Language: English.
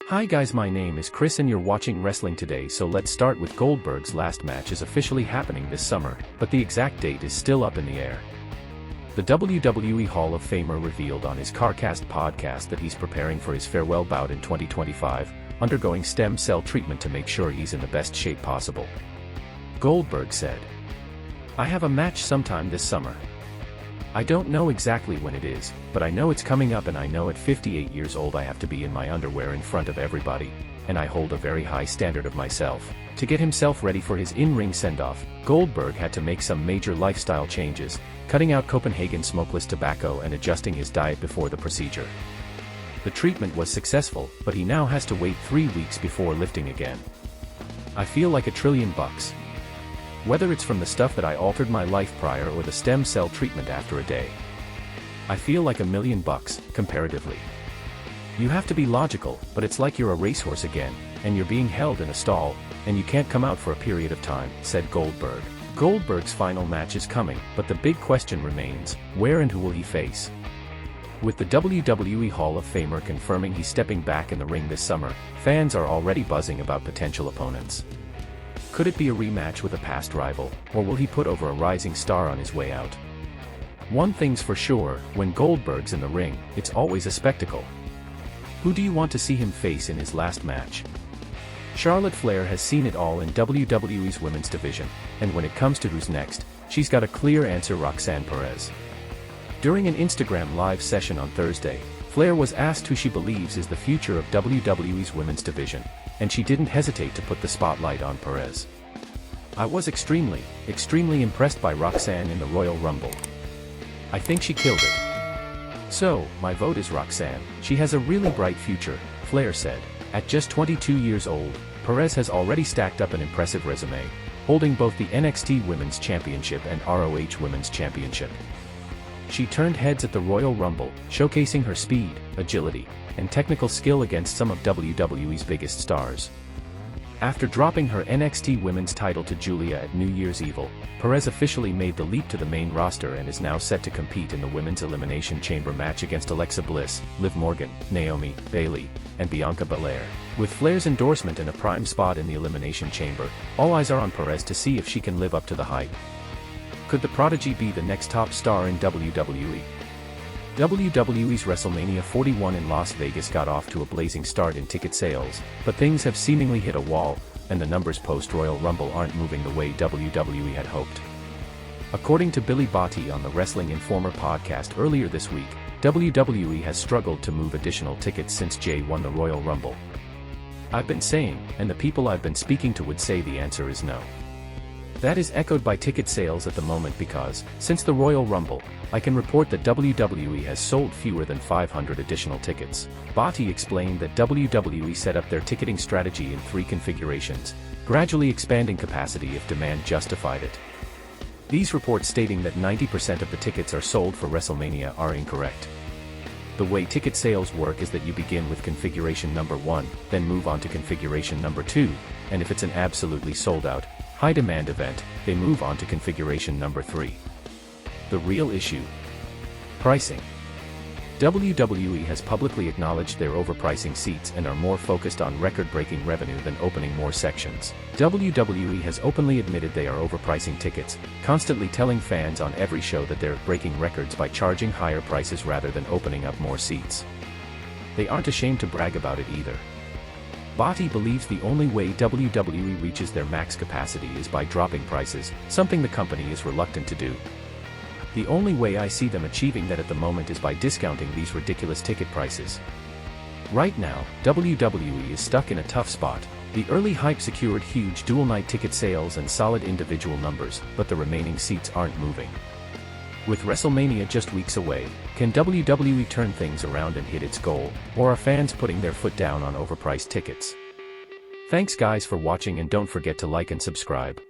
Hi guys, my name is Chris and you're watching Wrestling Today. So let's start with Goldberg's last match is officially happening this summer, but the exact date is still up in the air. The WWE Hall of Famer revealed on his CarCast podcast that he's preparing for his farewell bout in 2025, undergoing stem cell treatment to make sure he's in the best shape possible. Goldberg said, "I have a match sometime this summer. I don't know exactly when it is, but I know it's coming up, and I know at 58 years old I have to be in my underwear in front of everybody, and I hold a very high standard of myself." To get himself ready for his in-ring send-off, Goldberg had to make some major lifestyle changes, cutting out Copenhagen smokeless tobacco and adjusting his diet before the procedure. The treatment was successful, but he now has to wait 3 weeks before lifting again. "I feel like $1 trillion. Whether it's from the stuff that I altered my life prior or the stem cell treatment after a day. I feel like $1 million, comparatively. You have to be logical, but it's like you're a racehorse again, and you're being held in a stall, and you can't come out for a period of time," said Goldberg. Goldberg's final match is coming, but the big question remains, where and who will he face? With the WWE Hall of Famer confirming he's stepping back in the ring this summer, fans are already buzzing about potential opponents. Could it be a rematch with a past rival, or will he put over a rising star on his way out? One thing's for sure, when Goldberg's in the ring, it's always a spectacle. Who do you want to see him face in his last match? Charlotte Flair has seen it all in WWE's women's division, and when it comes to who's next, she's got a clear answer: Roxanne Perez. During an Instagram live session on Thursday, Flair was asked who she believes is the future of WWE's women's division, and she didn't hesitate to put the spotlight on Perez. "I was extremely impressed by Roxanne in the Royal Rumble. I think she killed it. So, my vote is Roxanne. She has a really bright future," Flair said. At just 22 years old, Perez has already stacked up an impressive resume, holding both the NXT Women's Championship and ROH Women's Championship. She turned heads at the Royal Rumble, showcasing her speed, agility, and technical skill against some of WWE's biggest stars. After dropping her NXT Women's title to Julia at New Year's Evil, Perez officially made the leap to the main roster and is now set to compete in the Women's Elimination Chamber match against Alexa Bliss, Liv Morgan, Naomi, Bayley, and Bianca Belair. With Flair's endorsement and a prime spot in the Elimination Chamber, all eyes are on Perez to see if she can live up to the hype. Could the prodigy be the next top star in WWE? WWE's WrestleMania 41 in Las Vegas got off to a blazing start in ticket sales, but things have seemingly hit a wall, and the numbers post-Royal Rumble aren't moving the way WWE had hoped. According to Billy Botti on the Wrestling Informer podcast earlier this week, WWE has struggled to move additional tickets since Jay won the Royal Rumble. "I've been saying, and the people I've been speaking to would say the answer is no. That is echoed by ticket sales at the moment because, since the Royal Rumble, I can report that WWE has sold fewer than 500 additional tickets." Botti explained that WWE set up their ticketing strategy in 3 configurations, gradually expanding capacity if demand justified it. These reports stating that 90% of the tickets are sold for WrestleMania are incorrect. The way ticket sales work is that you begin with configuration number 1, then move on to configuration number 2, and if it's an absolutely sold-out, high-demand event, they move on to configuration number 3. The real issue? Pricing. WWE has publicly acknowledged they're overpricing seats and are more focused on record-breaking revenue than opening more sections. WWE has openly admitted they are overpricing tickets, constantly telling fans on every show that they're breaking records by charging higher prices rather than opening up more seats. They aren't ashamed to brag about it either. Botti believes the only way WWE reaches their max capacity is by dropping prices, something the company is reluctant to do. "The only way I see them achieving that at the moment is by discounting these ridiculous ticket prices." Right now, WWE is stuck in a tough spot. The early hype secured huge dual-night ticket sales and solid individual numbers, but the remaining seats aren't moving. With WrestleMania just weeks away, can WWE turn things around and hit its goal, or are fans putting their foot down on overpriced tickets? Thanks guys for watching, and don't forget to like and subscribe.